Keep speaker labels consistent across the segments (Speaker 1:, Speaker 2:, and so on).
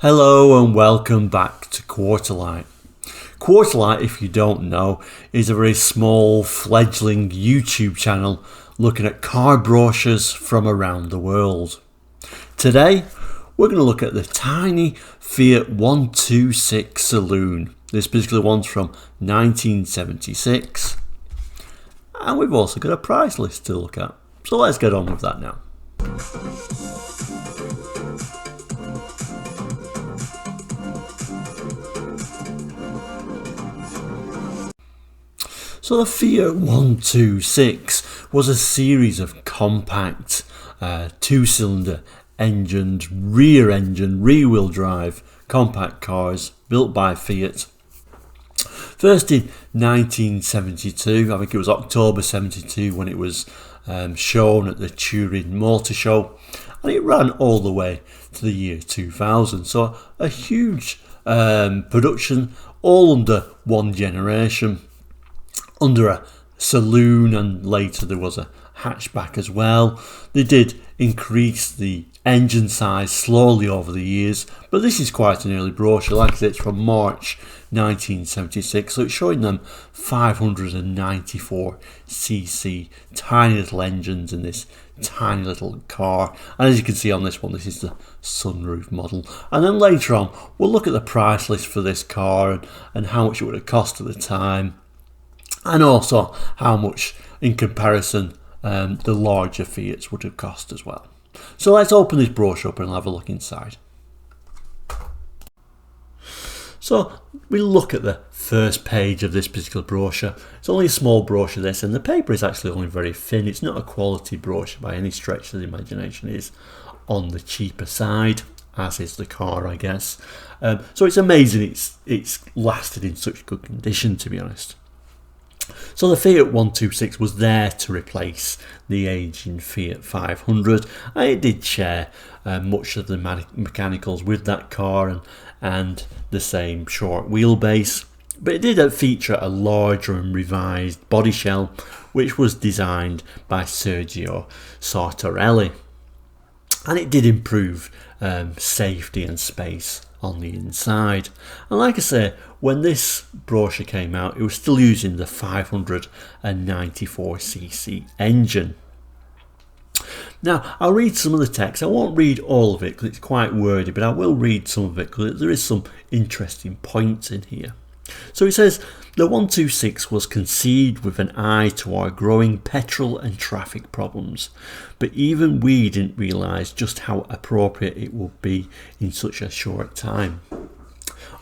Speaker 1: Hello and welcome back to Quarterlight. Quarterlight, if you don't know, is a very small fledgling YouTube channel looking at car brochures from around the world. Today, we're going to look at the tiny Fiat 126 saloon. This particular one's from 1976. And we've also got a price list to look at. So let's get on with that now. So the Fiat 126 was a series of compact two-cylinder engined, rear-wheel drive compact cars built by Fiat. First in 1972, I think it was October 72 when it was shown at the Turin Motor Show, and it ran all the way to the year 2000. So a huge production, all under one generation. Under a saloon, and later there was a hatchback as well. They did increase the engine size slowly over the years, but this is quite an early brochure. Like I said, it's from March 1976, so it's showing them 594cc tiny little engines in this tiny little car. And as you can see on this one, this is the sunroof model. And then later on, we'll look at the price list for this car and how much it would have cost at the time, and also how much in comparison the larger Fiats would have cost as well. So let's open this brochure up and have a look inside. So we look at the first page of this particular brochure. It's only a small brochure this, and the paper is actually only very thin. It's not a quality brochure by any stretch of the imagination. It is on the cheaper side, as is the car, I guess. So it's amazing it's lasted in such good condition, to be honest. So the Fiat 126 was there to replace the aging Fiat 500, and it did share much of the mechanicals with that car and the same short wheelbase, but it did feature a larger and revised body shell, which was designed by Sergio Sartorelli, and it did improve safety and space on the inside. And like I say, when this brochure came out, it was still using the 594cc engine. Now, I'll read some of the text. I won't read all of it because it's quite wordy, but I will read some of it because there is some interesting points in here. So it says, the 126 was conceived with an eye to our growing petrol and traffic problems, but even we didn't realise just how appropriate it would be in such a short time.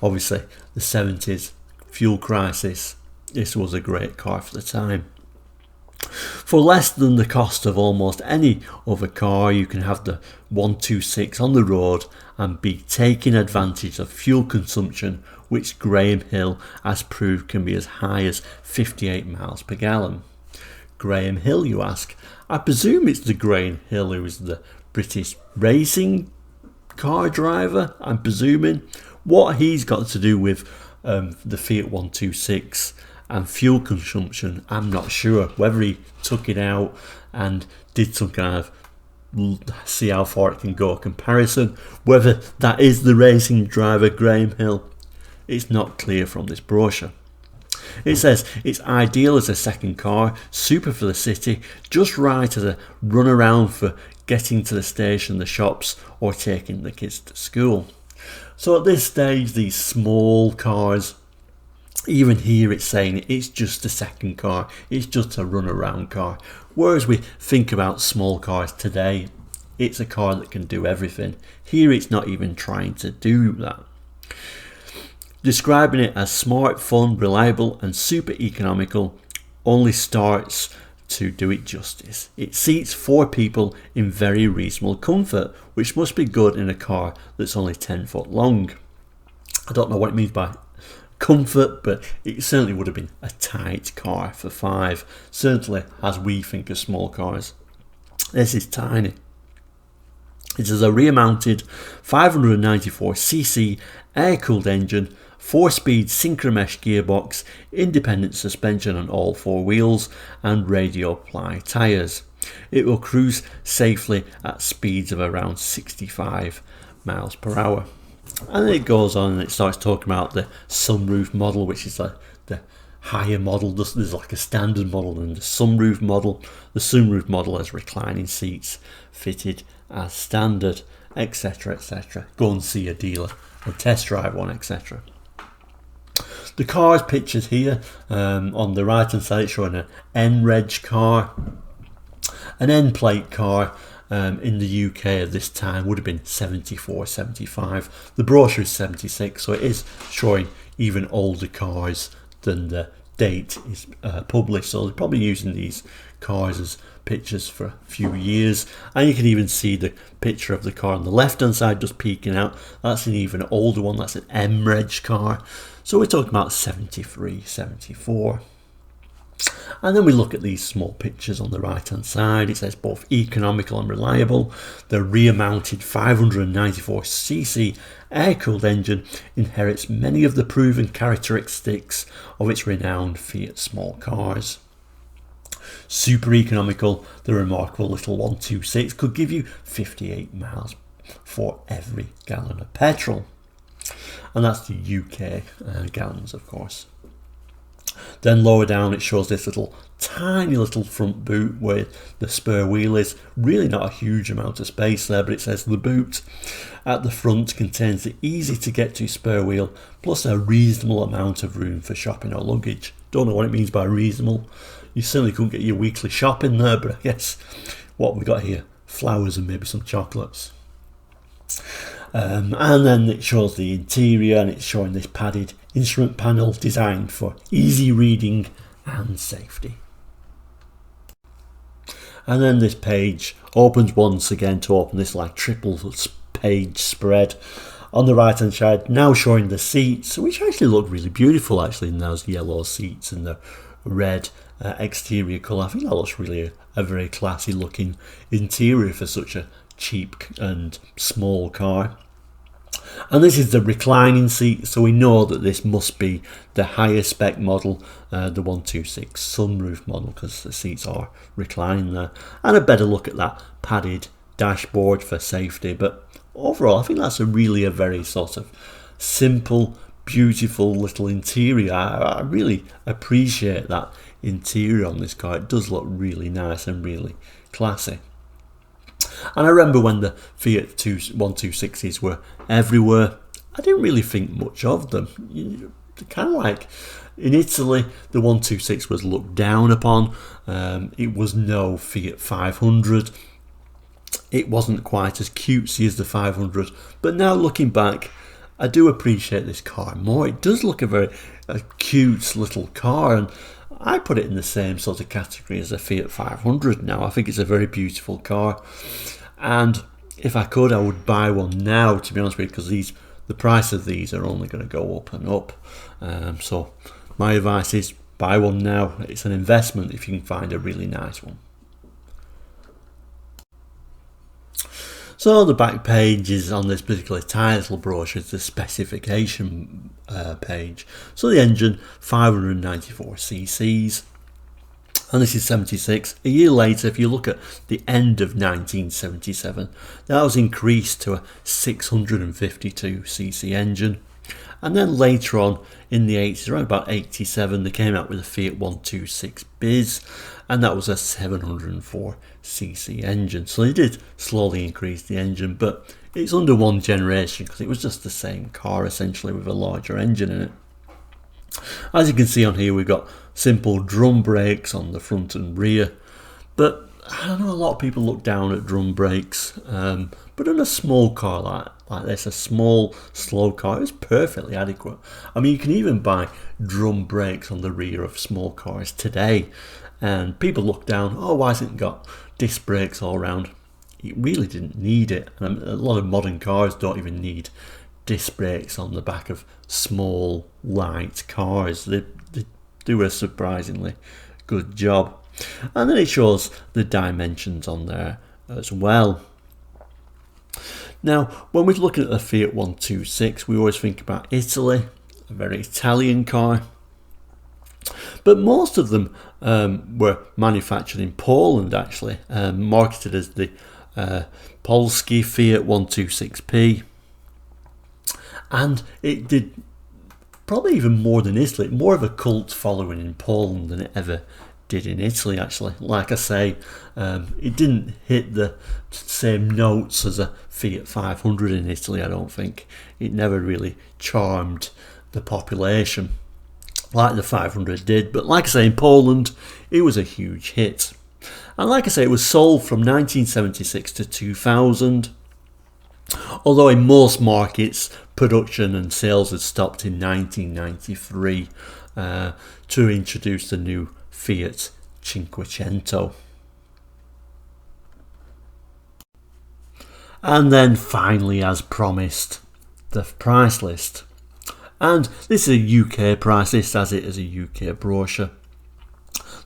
Speaker 1: Obviously, the 70s fuel crisis, this was a great car for the time. For less than the cost of almost any other car, you can have the 126 on the road and be taking advantage of fuel consumption, which Graham Hill has proved can be as high as 58 miles per gallon. Graham Hill, you ask? I presume it's the Graham Hill who is the British racing car driver, I'm presuming. What he's got to do with the Fiat 126 and fuel consumption, I'm not sure. Whether he took it out and did some kind of see how far it can go comparison, whether that is the racing driver Graham Hill, it's not clear from this brochure. It says it's ideal as a second car, super for the city, just right as a run around for getting to the station, the shops, or taking the kids to school. So at this stage, these small cars, even here it's saying it's just a second car, it's just a run around car. Whereas we think about small cars today, it's a car that can do everything. Here it's not even trying to do that. Describing it as smart, fun, reliable and super economical only starts to do it justice. It seats 4 people in very reasonable comfort, which must be good in a car that's only 10 foot long. I don't know what it means by comfort, but it certainly would have been a tight car for 5, certainly as we think of small cars. This is tiny. It is a rear-mounted 594cc air-cooled engine, 4-speed synchromesh gearbox, independent suspension on all 4 wheels and radial ply tyres. It will cruise safely at speeds of around 65 miles per hour. And then it goes on and it starts talking about the sunroof model, which is like the higher model. There's like a standard model and the sunroof model. The sunroof model has reclining seats fitted as standard, etc, etc. Go and see a dealer and test drive one, etc. The car is pictured here. On the right hand side it's showing an N-Reg car. An N-plate car in the UK at this time would have been 74, 75. The brochure is 76, so it is showing even older cars than the date is published. So they're probably using these cars as pictures for a few years. And you can even see the picture of the car on the left hand side just peeking out. That's an even older one. That's an M-Reg car. So we're talking about 73, 74. And then we look at these small pictures on the right hand side. It says both economical and reliable. The rear mounted 594cc air-cooled engine inherits many of the proven characteristics of its renowned Fiat small cars. Super economical, the remarkable little 126 could give you 58 miles for every gallon of petrol. And that's the UK gallons, of course. Then lower down it shows this tiny little front boot where the spare wheel is. Really not a huge amount of space there, but it says the boot at the front contains the easy to get to spare wheel plus a reasonable amount of room for shopping or luggage. Don't know what it means by reasonable. You certainly couldn't get your weekly shopping there, but I guess what we got here, flowers and maybe some chocolates. And then it shows the interior and it's showing this padded instrument panel designed for easy reading and safety. And then this page opens once again to open this like triple page spread on the right hand side, now showing the seats, which actually look really beautiful actually in those yellow seats and the red exterior colour. I think that looks really a very classy looking interior for such a cheap and small car. And this is the reclining seat, so we know that this must be the higher spec model, the 126 sunroof model, because the seats are reclining there. And a better look at that padded dashboard for safety. But overall I think that's a very sort of simple, beautiful little interior. I really appreciate that interior on this car. It does look really nice and really classy. And I remember when the Fiat 126s were everywhere, I didn't really think much of them. Kind of like in Italy, the 126 was looked down upon. It was no Fiat 500. It wasn't quite as cutesy as the 500. But now looking back, I do appreciate this car more. It does look a cute little car, and I put it in the same sort of category as a Fiat 500 now. I think it's a very beautiful car, and if I could I would buy one now, to be honest with you, because the price of these are only going to go up and up. So my advice is buy one now. It's an investment if you can find a really nice one. So the back page is on this particular title brochure, it's the specification page. So the engine 594 cc's, and this is 76. A year later, if you look at the end of 1977, that was increased to a 652 cc engine. And then later on in the 80s, around about 87, they came out with a Fiat 126 Biz, and that was a 704 cc engine. So they did slowly increase the engine, but it's under one generation because it was just the same car essentially with a larger engine in it. As you can see on here, we've got simple drum brakes on the front and rear, but I know a lot of people look down at drum brakes, but in a small car like this, a small slow car, is perfectly adequate. I mean, you can even buy drum brakes on the rear of small cars today, and people look down, oh, why hasn't it got disc brakes all around? It really didn't need it, and a lot of modern cars don't even need disc brakes on the back of small light cars. They do a surprisingly good job. And then it shows the dimensions on there as well. Now, when we're looking at the Fiat 126, we always think about Italy, a very Italian car. But most of them were manufactured in Poland, actually, marketed as the Polski Fiat 126P. And it did probably even more than Italy, more of a cult following in Poland than it ever did in Italy, actually. Like I say, it didn't hit the same notes as a Fiat 500 in Italy, I don't think. It never really charmed the population like the 500 did, but like I say, in Poland it was a huge hit. And like I say, it was sold from 1976 to 2000, although in most markets production and sales had stopped in 1993 to introduce the new Fiat Cinquecento. And then finally, as promised, the price list. And this is a UK price list, as it is a UK brochure.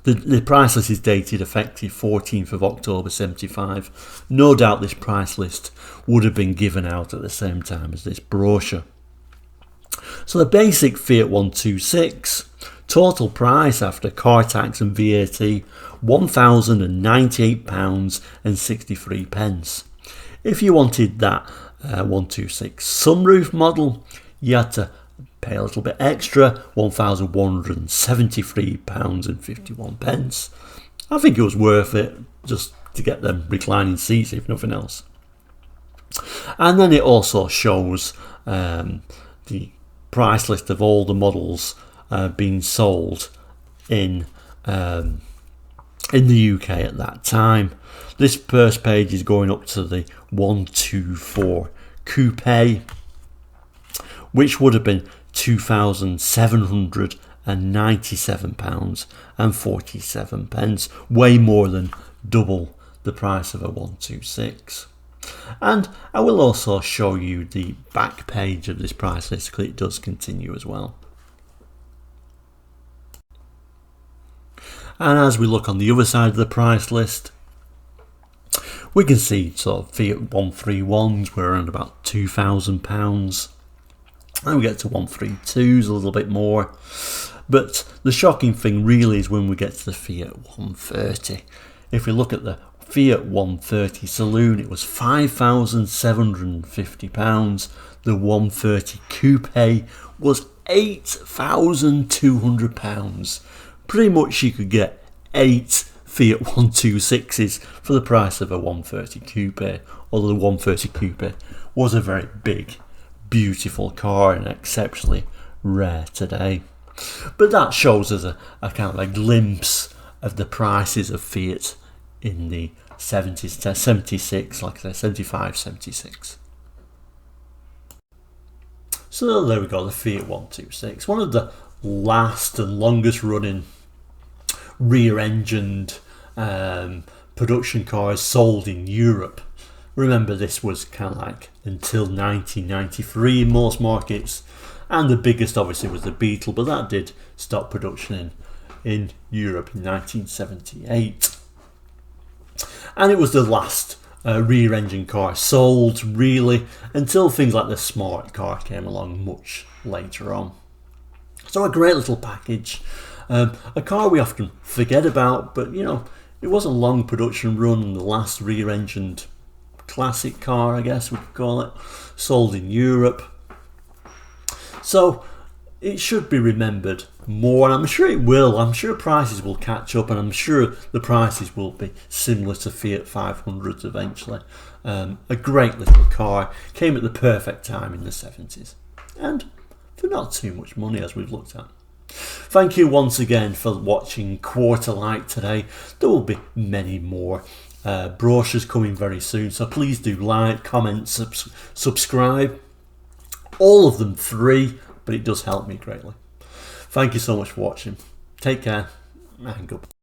Speaker 1: The price list is dated effective 14th of October 75. No doubt this price list would have been given out at the same time as this brochure. So the basic Fiat 126, total price after car tax and VAT, £1,098.63. If you wanted that 126 sunroof model, you had to pay a little bit extra, £1,173.51. I think it was worth it just to get them reclining seats, if nothing else. And then it also shows the price list of all the models being sold in the UK at that time. This first page is going up to the 124 Coupe, which would have been £2,797.47, way more than double the price of a 126. And I will also show you the back page of this price list, because it does continue as well. And as we look on the other side of the price list, we can see sort of Fiat 131s were around about £2,000. And we get to 132s a little bit more. But the shocking thing really is when we get to the Fiat 130. If we look at the Fiat 130 Saloon, it was £5,750. The 130 Coupe was £8,200. Pretty much you could get 8 Fiat 126s for the price of a 130 Coupe, although the 130 Coupe was a very big, beautiful car and exceptionally rare today. But that shows us a kind of a glimpse of the prices of Fiat in the 70s to 76, like I said, 75, 76. So there we go, the Fiat 126, one of the last and longest running rear-engined production cars sold in Europe. Remember, this was kind of like until 1993 in most markets, and the biggest obviously was the Beetle, but that did stop production in Europe in 1978. And it was the last rear engine car sold really until things like the smart car came along much later on. So a great little package, a car we often forget about, but you know, it was a long production run, the last rear engined classic car, I guess we could call it, sold in Europe. So it should be remembered more, and I'm sure it will. I'm sure prices will catch up, and I'm sure the prices will be similar to Fiat 500s eventually. A great little car, came at the perfect time in the 70s, and for not too much money, as we've looked at. Thank you once again for watching Quarter Light today. There will be many more brochures coming very soon, so please do like, comment, subscribe. All of them free, but it does help me greatly. Thank you so much for watching. Take care and goodbye.